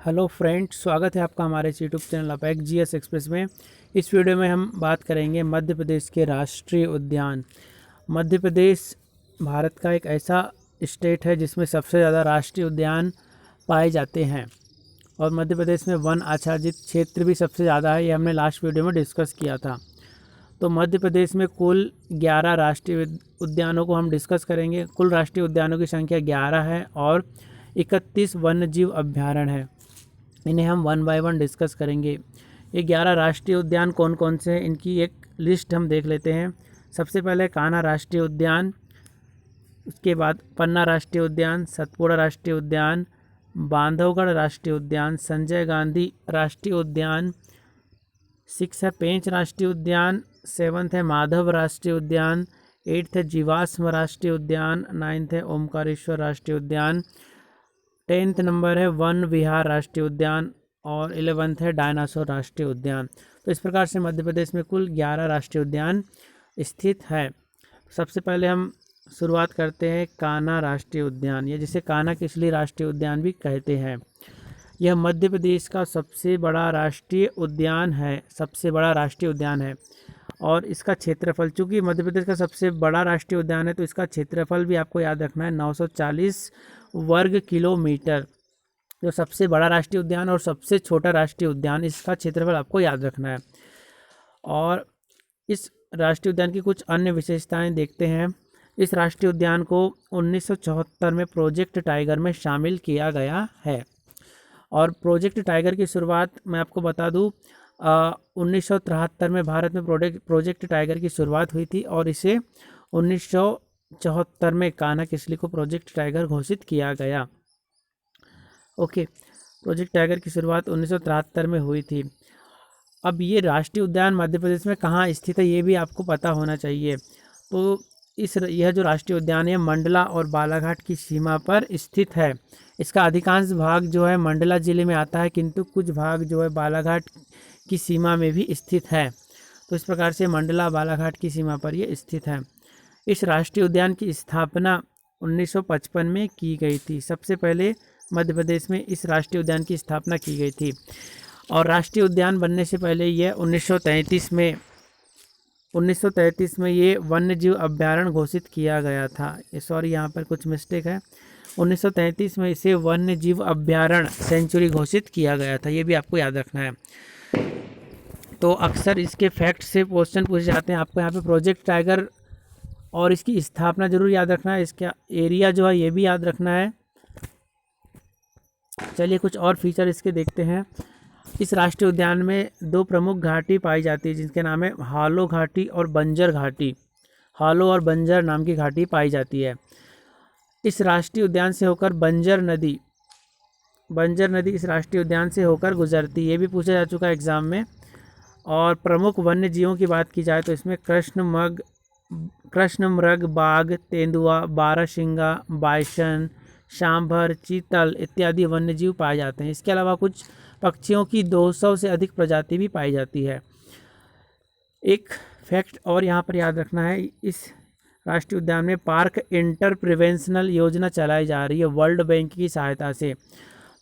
Hello friends, स्वागत है आपका हमारे इस YouTube channel apex GS express में। इस वीडियो में हम बात करेंगे मध्य प्रदेश के राष्ट्रीय उद्यान। मध्य प्रदेश भारत का एक ऐसा स्टेट है जिसमें सबसे ज़्यादा राष्ट्रीय उद्यान पाए जाते हैं और मध्य प्रदेश में वन आच्छादित क्षेत्र भी सबसे ज़्यादा है। ये हमने लास्ट वीडियो में डिस्कस किया था। तो मध्य प्रदेश में कुल 11 राष्ट्रीय उद्यानों को हम डिस्कस करेंगे। कुल राष्ट्रीय उद्यानों की संख्या 11 है और 31 वन्यजीव अभ्यारण्य है। इन्हें हम वन बाय वन डिस्कस करेंगे। ये 11 राष्ट्रीय उद्यान कौन कौन से हैं, इनकी एक लिस्ट हम देख लेते हैं। सबसे पहले कान्हा राष्ट्रीय उद्यान, उसके बाद पन्ना राष्ट्रीय उद्यान, सतपुड़ा राष्ट्रीय उद्यान, बांधवगढ़ राष्ट्रीय उद्यान, संजय गांधी राष्ट्रीय उद्यान, 6 है पेंच राष्ट्रीय उद्यान, 7 है माधव राष्ट्रीय उद्यान, 8 है जीवाश्म राष्ट्रीय उद्यान, 9 है ओमकारेश्वर राष्ट्रीय उद्यान, 10th नंबर है वन विहार राष्ट्रीय उद्यान और 11th है डायनासोर राष्ट्रीय उद्यान। तो इस प्रकार से मध्य प्रदेश में कुल 11 राष्ट्रीय उद्यान स्थित है। सबसे पहले हम शुरुआत करते हैं कान्हा राष्ट्रीय उद्यान, या जिसे कान्हा किसली राष्ट्रीय उद्यान भी कहते हैं। यह मध्य प्रदेश का सबसे बड़ा राष्ट्रीय उद्यान है, और इसका क्षेत्रफल, चूँकि मध्य प्रदेश का सबसे बड़ा राष्ट्रीय उद्यान है तो इसका क्षेत्रफल भी आपको याद रखना है 940 वर्ग किलोमीटर। जो सबसे बड़ा राष्ट्रीय उद्यान और सबसे छोटा राष्ट्रीय उद्यान, इसका क्षेत्रफल आपको याद रखना है। और इस राष्ट्रीय उद्यान की कुछ अन्य विशेषताएं देखते हैं। इस राष्ट्रीय उद्यान को 1974 में प्रोजेक्ट टाइगर में शामिल किया गया है। और प्रोजेक्ट टाइगर की शुरुआत मैं आपको बता दूं, 1973 में भारत में प्रोजेक्ट टाइगर की शुरुआत हुई थी और इसे 1974 में कान्हा किसली को प्रोजेक्ट टाइगर घोषित किया गया। ओके, प्रोजेक्ट टाइगर की शुरुआत 1973 में हुई थी। अब ये राष्ट्रीय उद्यान मध्य प्रदेश में कहाँ स्थित है ये भी आपको पता होना चाहिए। तो यह जो राष्ट्रीय उद्यान है मंडला और बालाघाट की सीमा पर स्थित है। इसका अधिकांश भाग जो है मंडला जिले में आता है, किंतु कुछ भाग जो है बालाघाट की सीमा में भी स्थित है। तो इस प्रकार से मंडला बालाघाट की सीमा पर ये स्थित है। इस राष्ट्रीय उद्यान की स्थापना 1955 में की गई थी। सबसे पहले मध्य प्रदेश में इस राष्ट्रीय उद्यान की स्थापना की गई थी और राष्ट्रीय उद्यान बनने से पहले यह 1933 में ये वन्यजीव अभ्यारण्य घोषित किया गया था। सॉरी, यहाँ पर कुछ मिस्टेक है। 1933 में इसे वन्यजीव अभ्यारण्य सेंचुरी घोषित किया गया था, ये भी आपको याद रखना है। तो अक्सर इसके फैक्ट से क्वेश्चन पूछे जाते हैं। आपको यहाँ पे प्रोजेक्ट टाइगर और इसकी स्थापना जरूर याद रखना है, इसका एरिया जो है ये भी याद रखना है। चलिए कुछ और फीचर इसके देखते हैं। इस राष्ट्रीय उद्यान में 2 प्रमुख घाटी पाई जाती है जिनके नाम है हालो घाटी और बंजर घाटी। हालो और बंजर नाम की घाटी पाई जाती है। इस राष्ट्रीय उद्यान से होकर बंजर नदी इस राष्ट्रीय उद्यान से होकर गुजरती, ये भी पूछा जा चुका है एग्जाम में। और प्रमुख वन्य जीवों की बात की जाए तो इसमें कृष्णमृग, बाघ, तेंदुआ, बारहसिंगा, बाइसन, सांभर, चीतल इत्यादि वन्यजीव पाए जाते हैं। इसके अलावा कुछ पक्षियों की 200 से अधिक प्रजाति भी पाई जाती है। एक फैक्ट और यहाँ पर याद रखना है, इस राष्ट्रीय उद्यान में पार्क इंटर प्रिवेंशनल योजना चलाई जा रही है वर्ल्ड बैंक की सहायता से।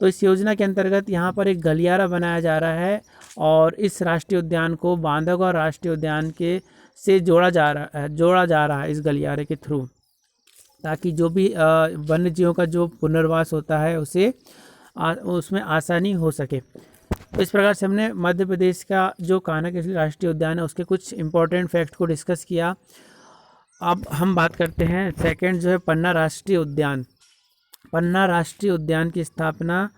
तो इस योजना के अंतर्गत यहाँ पर एक गलियारा बनाया जा रहा है और इस राष्ट्रीय उद्यान को बांधवगढ़ राष्ट्रीय उद्यान के से जोड़ा जा रहा है इस गलियारे के थ्रू, ताकि जो भी वन्य जीवों का जो पुनर्वास होता है उसमें आसानी हो सके। तो इस प्रकार से हमने मध्य प्रदेश का जो कान्हा किसली राष्ट्रीय उद्यान है उसके कुछ इंपॉर्टेंट फैक्ट को डिस्कस किया। अब हम बात करते हैं सेकंड जो है पन्ना राष्ट्रीय उद्यान। पन्ना राष्ट्रीय उद्यान की स्थापना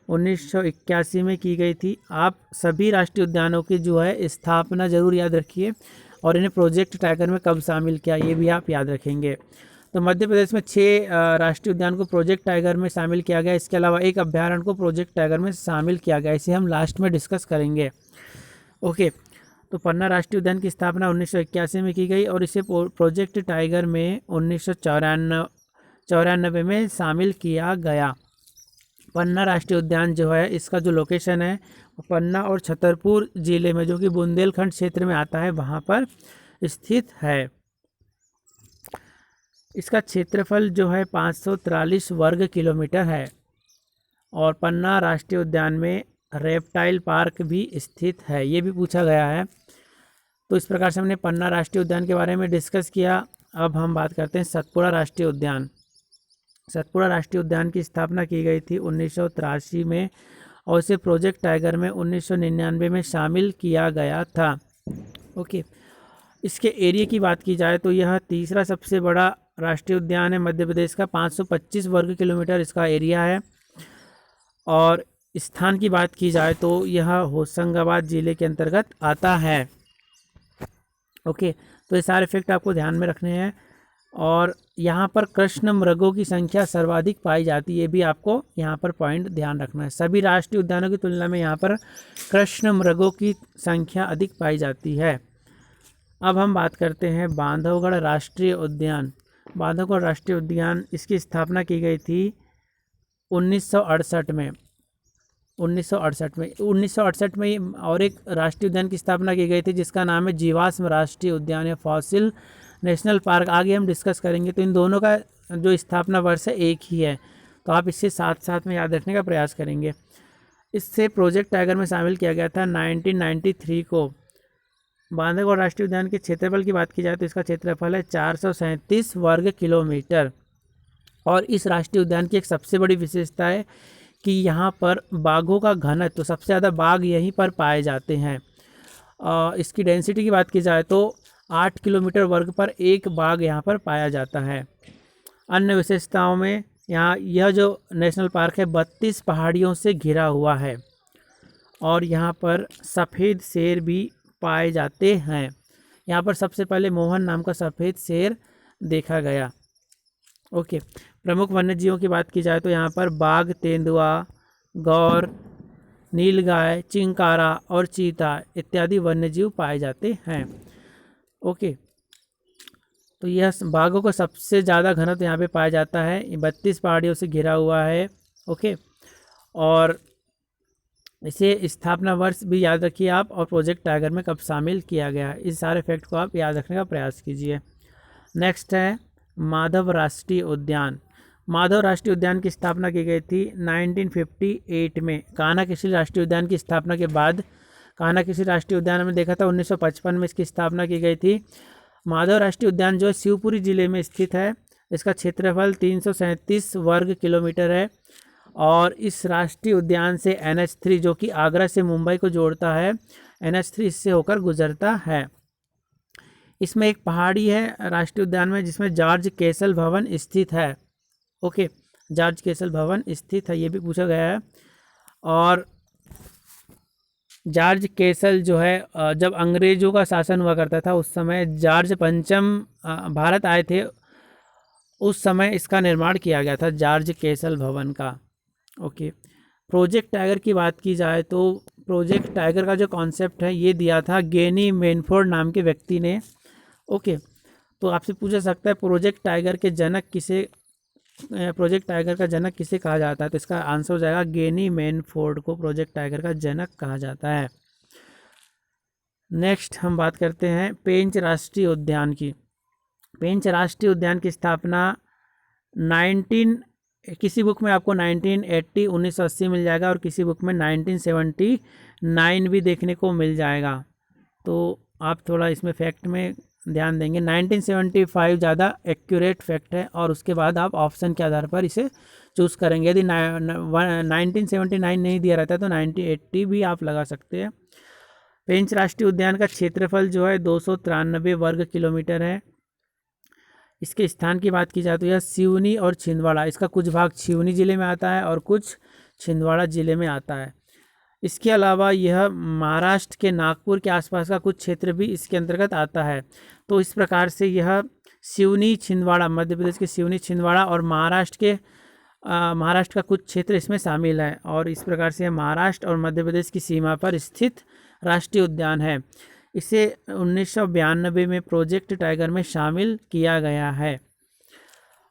1981 में की गई थी। आप सभी राष्ट्रीय उद्यानों की जो है स्थापना जरूर याद रखिए और इन्हें प्रोजेक्ट टाइगर में कब शामिल किया ये भी आप याद रखेंगे। तो मध्य प्रदेश में 6 राष्ट्रीय उद्यान को प्रोजेक्ट टाइगर में शामिल किया गया। इसके अलावा एक अभ्यारण्य को प्रोजेक्ट टाइगर में शामिल किया गया, इसे हम लास्ट में डिस्कस करेंगे। ओके, तो पन्ना राष्ट्रीय उद्यान की स्थापना 1981 में की गई और इसे प्रोजेक्ट टाइगर में 1994 में शामिल किया गया। पन्ना राष्ट्रीय उद्यान जो है इसका जो लोकेशन है पन्ना और छतरपुर जिले में, जो कि बुंदेलखंड क्षेत्र में आता है, वहाँ पर स्थित है। इसका क्षेत्रफल जो है 543 वर्ग किलोमीटर है और पन्ना राष्ट्रीय उद्यान में रेप्टाइल पार्क भी स्थित है, ये भी पूछा गया है। तो इस प्रकार से हमने पन्ना राष्ट्रीय उद्यान के बारे में डिस्कस किया। अब हम बात करते हैं सतपुड़ा राष्ट्रीय उद्यान। सतपुड़ा राष्ट्रीय उद्यान की स्थापना की गई थी 1983 में और इसे प्रोजेक्ट टाइगर में 1999 में शामिल किया गया था। ओके, इसके एरिया की बात की जाए तो यह तीसरा सबसे बड़ा राष्ट्रीय उद्यान है मध्य प्रदेश का। 525 वर्ग किलोमीटर इसका एरिया है। और स्थान की बात की जाए तो यह होशंगाबाद जिले के अंतर्गत आता है। ओके, तो ये सारे फैक्ट आपको ध्यान में रखने हैं। और यहाँ पर कृष्ण मृगों की संख्या सर्वाधिक पाई जाती है, ये भी आपको यहाँ पर पॉइंट ध्यान रखना है। सभी राष्ट्रीय उद्यानों की तुलना में यहाँ पर कृष्ण मृगों की संख्या अधिक पाई जाती है। अब हम बात करते हैं बांधवगढ़ राष्ट्रीय उद्यान। बांधवगढ़ राष्ट्रीय उद्यान, इसकी स्थापना की गई थी 1968 में। 1968 में और एक राष्ट्रीय उद्यान की स्थापना की गई थी जिसका नाम है जीवाश्म राष्ट्रीय उद्यान या फॉसिल नेशनल पार्क। आगे हम डिस्कस करेंगे। तो इन दोनों का जो स्थापना वर्ष है एक ही है, तो आप इससे साथ साथ में याद रखने का प्रयास करेंगे। इससे प्रोजेक्ट टाइगर में शामिल किया गया था 1993 को। बांधवगढ़ राष्ट्रीय उद्यान के क्षेत्रफल की बात की जाए तो इसका क्षेत्रफल है 437 वर्ग किलोमीटर। और इस राष्ट्रीय उद्यान की एक सबसे बड़ी विशेषता है कि यहाँ पर बाघों का घनत्व, तो सबसे ज़्यादा बाघ यहीं पर पाए जाते हैं। इसकी डेंसिटी की बात की जाए तो 8 किलोमीटर वर्ग पर एक बाघ यहाँ पर पाया जाता है। अन्य विशेषताओं में यह जो नेशनल पार्क है 32 पहाड़ियों से घिरा हुआ है और यहाँ पर सफ़ेद शेर भी पाए जाते हैं। यहाँ पर सबसे पहले मोहन नाम का सफ़ेद शेर देखा गया। ओके, प्रमुख वन्यजीवों की बात की जाए तो यहाँ पर बाघ, तेंदुआ, गौर, नीलगाय, चिंकारा और चीता इत्यादि वन्यजीव पाए जाते हैं। ओके, तो यह बाघों का सबसे ज़्यादा घनत्व यहाँ पे पाया जाता है। 32 पहाड़ियों से घिरा हुआ है। ओके, और इसे स्थापना वर्ष भी याद रखिए आप, और प्रोजेक्ट टाइगर में कब शामिल किया गया है। इस सारे फैक्ट को आप याद रखने का प्रयास कीजिए। नेक्स्ट है माधव राष्ट्रीय उद्यान। माधव राष्ट्रीय उद्यान की स्थापना की गई थी 1958 में। कान्हा-किसली राष्ट्रीय उद्यान की स्थापना के बाद, कान्हा-किसली राष्ट्रीय उद्यान हमने देखा था 1955 में इसकी स्थापना की गई थी। माधव राष्ट्रीय उद्यान जो है शिवपुरी जिले में स्थित है। इसका क्षेत्रफल 337 वर्ग किलोमीटर है और इस राष्ट्रीय उद्यान से NH3 जो कि आगरा से मुंबई को जोड़ता है, NH3 इससे होकर गुजरता है। इसमें एक पहाड़ी है राष्ट्रीय उद्यान में जिसमें जॉर्ज कैसल भवन स्थित है। ओके, जॉर्ज कैसल भवन स्थित है, ये भी पूछा गया है। और जॉर्ज कैसल जो है जब अंग्रेजों का शासन हुआ करता था उस समय जॉर्ज पंचम भारत आए थे, उस समय इसका निर्माण किया गया था जॉर्ज कैसल भवन का। ओके, प्रोजेक्ट टाइगर की बात की जाए तो प्रोजेक्ट टाइगर का जो कॉन्सेप्ट है ये दिया था गेनी मैनफोर्ड नाम के व्यक्ति ने। ओके, तो आपसे पूछा सकता है प्रोजेक्ट टाइगर के जनक किसे, प्रोजेक्ट टाइगर का जनक किसे कहा जाता है, तो इसका आंसर हो जाएगा गेनी मैनफोर्ड को प्रोजेक्ट टाइगर का जनक कहा जाता है। नेक्स्ट हम बात करते हैं पेंच राष्ट्रीय उद्यान की। पेंच राष्ट्रीय उद्यान की स्थापना किसी बुक में आपको 1980 1980 मिल जाएगा और किसी बुक में 1979 भी देखने को मिल जाएगा। तो आप थोड़ा इसमें फैक्ट में ध्यान देंगे। 1975 ज़्यादा एक्यूरेट फैक्ट है और उसके बाद आप ऑप्शन के आधार पर इसे चूज़ करेंगे। यदि 1979 नहीं दिया रहता है तो 1980 भी आप लगा सकते हैं। पेंच राष्ट्रीय उद्यान का क्षेत्रफल जो है 293 वर्ग किलोमीटर है। इसके स्थान की बात की जाए तो यह सिवनी और छिंदवाड़ा, इसका कुछ भाग सिवनी ज़िले में आता है और कुछ छिंदवाड़ा ज़िले में आता है। इसके अलावा यह महाराष्ट्र के नागपुर के आसपास का कुछ क्षेत्र भी इसके अंतर्गत आता है। तो इस प्रकार से यह सिवनी छिंदवाड़ा, मध्य प्रदेश के सिवनी छिंदवाड़ा और महाराष्ट्र का कुछ क्षेत्र इसमें शामिल है और इस प्रकार से महाराष्ट्र और मध्य प्रदेश की सीमा पर स्थित राष्ट्रीय उद्यान है। इसे 1992 में प्रोजेक्ट टाइगर में शामिल किया गया है।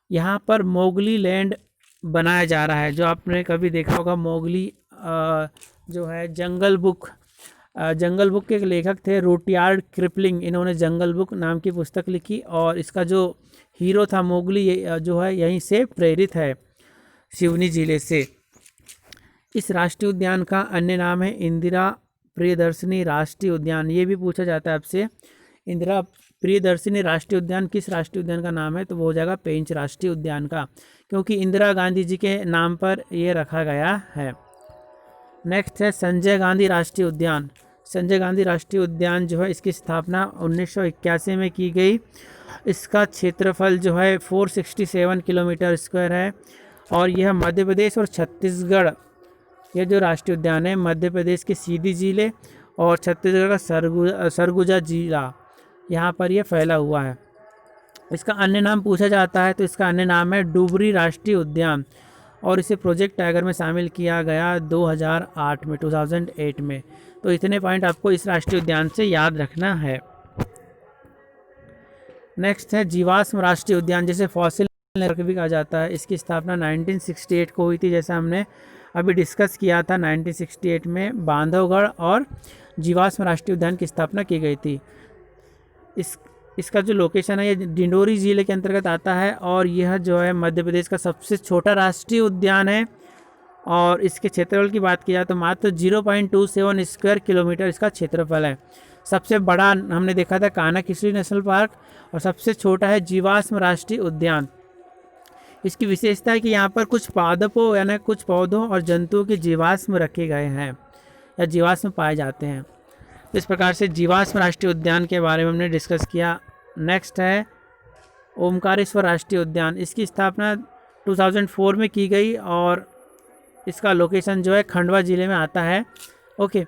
यहाँ पर मोगली लैंड बनाया जा रहा है, जो आपने कभी देखा होगा। मोगली जो है जंगल बुक के एक लेखक थे रुडयार्ड किपलिंग, इन्होंने जंगल बुक नाम की पुस्तक लिखी और इसका जो हीरो था मोगली जो है यहीं से प्रेरित है, सिवनी ज़िले से। इस राष्ट्रीय उद्यान का अन्य नाम है इंदिरा प्रियदर्शनी राष्ट्रीय उद्यान। ये भी पूछा जाता है आपसे, इंदिरा प्रियदर्शनी राष्ट्रीय उद्यान किस राष्ट्रीय उद्यान का नाम है, तो वो हो जाएगा पेंच राष्ट्रीय उद्यान का, क्योंकि इंदिरा गांधी जी के नाम पर ये रखा गया है। नेक्स्ट है संजय गांधी राष्ट्रीय उद्यान। संजय गांधी राष्ट्रीय उद्यान जो है इसकी स्थापना 1981 में की गई। इसका क्षेत्रफल जो है 467 किलोमीटर स्क्वायर है और यह मध्य प्रदेश और छत्तीसगढ़, यह जो राष्ट्रीय उद्यान है मध्य प्रदेश के सीधी जिले और छत्तीसगढ़ का सरगुजा जिला, यहाँ पर यह फैला हुआ है। इसका अन्य नाम पूछा जाता है तो इसका अन्य नाम है डुबरी राष्ट्रीय उद्यान और इसे प्रोजेक्ट टाइगर में शामिल किया गया 2008 में। तो इतने पॉइंट आपको इस राष्ट्रीय उद्यान से याद रखना है। नेक्स्ट है जीवाश्म राष्ट्रीय उद्यान, जिसे फॉसिल नेटवर्क भी कहा जाता है। इसकी स्थापना 1968 को हुई थी, जैसा हमने अभी डिस्कस किया था। 1968 में बांधवगढ़ और जीवाश्म राष्ट्रीय उद्यान की स्थापना की गई थी। इसका जो लोकेशन है ये डिंडोरी जिले के अंतर्गत आता है और यह जो है मध्य प्रदेश का सबसे छोटा राष्ट्रीय उद्यान है और इसके क्षेत्रफल की बात की जाए तो मात्र 0.27 स्क्वायर किलोमीटर इसका क्षेत्रफल है। सबसे बड़ा हमने देखा था कान्हा-किसली नेशनल पार्क और सबसे छोटा है जीवाश्म राष्ट्रीय उद्यान। इसकी विशेषता है कि यहाँ पर कुछ पादपों यानी कुछ पौधों और जंतुओं के जीवाश्म रखे गए हैं या जीवाश्म पाए जाते हैं। तो इस प्रकार से जीवाश्म राष्ट्रीय उद्यान के बारे में हमने डिस्कस किया। नेक्स्ट है ओमकारेश्वर राष्ट्रीय उद्यान। इसकी स्थापना 2004 में की गई और इसका लोकेशन जो है खंडवा ज़िले में आता है। ओके,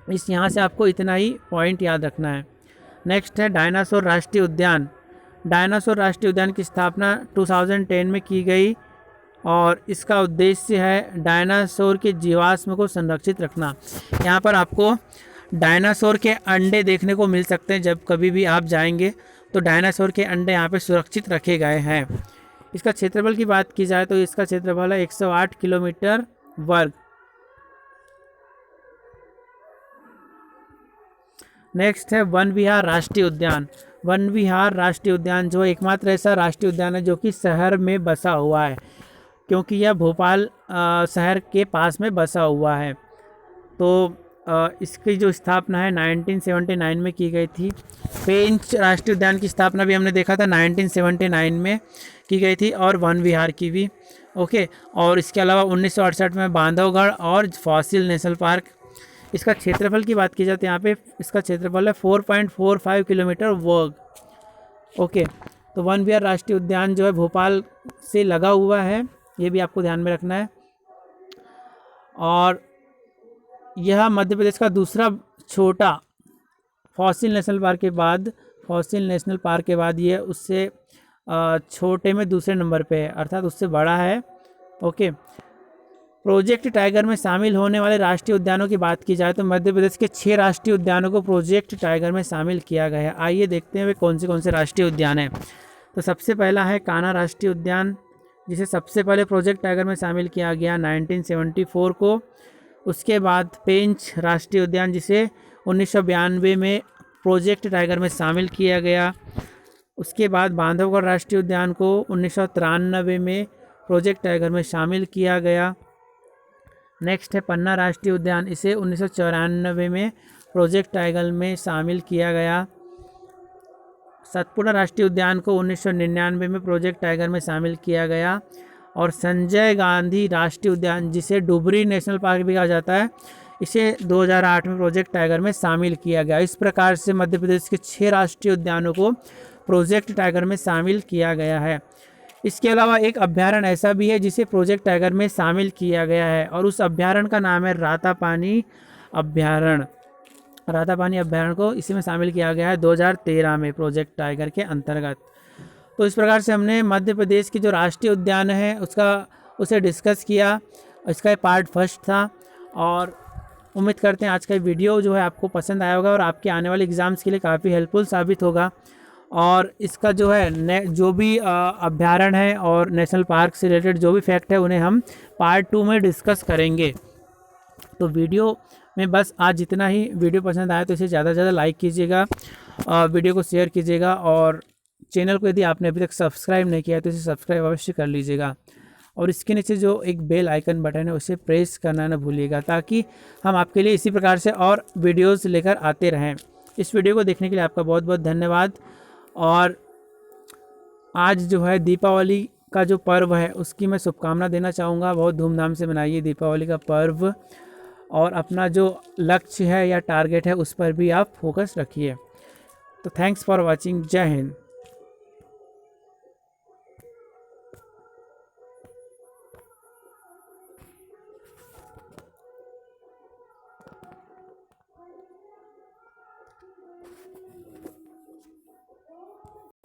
इस यहाँ से आपको इतना ही पॉइंट याद रखना है। नेक्स्ट है डायनासोर राष्ट्रीय उद्यान। डायनासोर राष्ट्रीय उद्यान की स्थापना 2010 में की गई और इसका उद्देश्य है डायनासोर के जीवाश्म को संरक्षित रखना। यहाँ पर आपको डायनासोर के अंडे देखने को मिल सकते हैं। जब कभी भी आप जाएंगे तो डायनासोर के अंडे यहाँ पे सुरक्षित रखे गए हैं। इसका क्षेत्रफल की बात की जाए तो इसका क्षेत्रफल है 108 किलोमीटर वर्ग। नेक्स्ट है वन विहार राष्ट्रीय उद्यान। वन विहार राष्ट्रीय उद्यान जो एकमात्र ऐसा राष्ट्रीय उद्यान है जो कि शहर में बसा हुआ है, क्योंकि यह भोपाल शहर के पास में बसा हुआ है। तो इसकी जो स्थापना है 1979 में की गई थी। पेंच राष्ट्रीय उद्यान की स्थापना भी हमने देखा था 1979 में की गई थी और वन विहार की भी। ओके, और इसके अलावा 1968 में बांधवगढ़ और फॉसिल नेशनल पार्क। इसका क्षेत्रफल की बात की जाए तो यहाँ पे इसका क्षेत्रफल है 4.45 किलोमीटर वर्ग। ओके, तो वन विहार राष्ट्रीय उद्यान जो है भोपाल से लगा हुआ है, ये भी आपको ध्यान में रखना है। और यह मध्य प्रदेश का दूसरा छोटा फॉसिल नेशनल पार्क के बाद ये उससे छोटे में दूसरे नंबर पे है, अर्थात उससे बड़ा है। ओके, प्रोजेक्ट टाइगर में शामिल होने वाले राष्ट्रीय उद्यानों की बात की जाए तो मध्य प्रदेश के 6 राष्ट्रीय उद्यानों को प्रोजेक्ट टाइगर में शामिल किया गया है। आइए देखते हैं वे कौन से राष्ट्रीय उद्यान हैं। तो सबसे पहला है कान्हा राष्ट्रीय उद्यान, जिसे सबसे पहले प्रोजेक्ट टाइगर में शामिल किया गया 1974 को। उसके बाद पेंच राष्ट्रीय उद्यान, जिसे 1992 में प्रोजेक्ट टाइगर में शामिल किया गया। उसके बाद बांधवगढ़ राष्ट्रीय उद्यान को 1993 में प्रोजेक्ट टाइगर में शामिल किया गया। नेक्स्ट है पन्ना राष्ट्रीय उद्यान, इसे 1994 में प्रोजेक्ट टाइगर में शामिल किया गया। सतपुड़ा राष्ट्रीय उद्यान को 1999 में प्रोजेक्ट टाइगर में शामिल किया गया। और संजय गांधी राष्ट्रीय उद्यान, जिसे डुबरी नेशनल पार्क भी कहा जाता है, इसे 2008 में प्रोजेक्ट टाइगर में शामिल किया गया। इस प्रकार से मध्य प्रदेश के 6 राष्ट्रीय उद्यानों को प्रोजेक्ट टाइगर में शामिल किया गया है। इसके अलावा एक अभ्यारण्य ऐसा भी है जिसे प्रोजेक्ट टाइगर में शामिल किया गया है और उस अभ्यारण्य का नाम है रातापानी अभ्यारण्य। रातापानी अभ्यारण्य को इसी में शामिल किया गया है 2013 में प्रोजेक्ट टाइगर के अंतर्गत। तो इस प्रकार से हमने मध्य प्रदेश की जो राष्ट्रीय उद्यान है उसे डिस्कस किया। इसका पार्ट फर्स्ट था और उम्मीद करते हैं आज का वीडियो जो है आपको पसंद आया होगा और आपके आने वाले एग्ज़ाम्स के लिए काफ़ी हेल्पफुल साबित होगा। और इसका जो है जो भी अभ्यारण्य है और नेशनल पार्क से रिलेटेड जो भी फैक्ट है उन्हें हम पार्ट 2 में डिस्कस करेंगे। तो वीडियो में बस आज इतना ही। वीडियो पसंद आया तो इसे ज़्यादा से ज़्यादा लाइक कीजिएगा, वीडियो को शेयर कीजिएगा और चैनल को यदि आपने अभी तक सब्सक्राइब नहीं किया है तो इसे सब्सक्राइब अवश्य कर लीजिएगा। और इसके नीचे जो एक बेल आइकन बटन है उसे प्रेस करना ना भूलिएगा, ताकि हम आपके लिए इसी प्रकार से और वीडियोस लेकर आते रहें। इस वीडियो को देखने के लिए आपका बहुत बहुत धन्यवाद। और आज जो है दीपावली का जो पर्व है उसकी मैं शुभकामना देना चाहूँगा। बहुत धूमधाम से मनाइए दीपावली का पर्व, और अपना जो लक्ष्य है या टारगेट है उस पर भी आप फोकस रखिए। तो थैंक्स फॉर वॉचिंग। जय हिंद।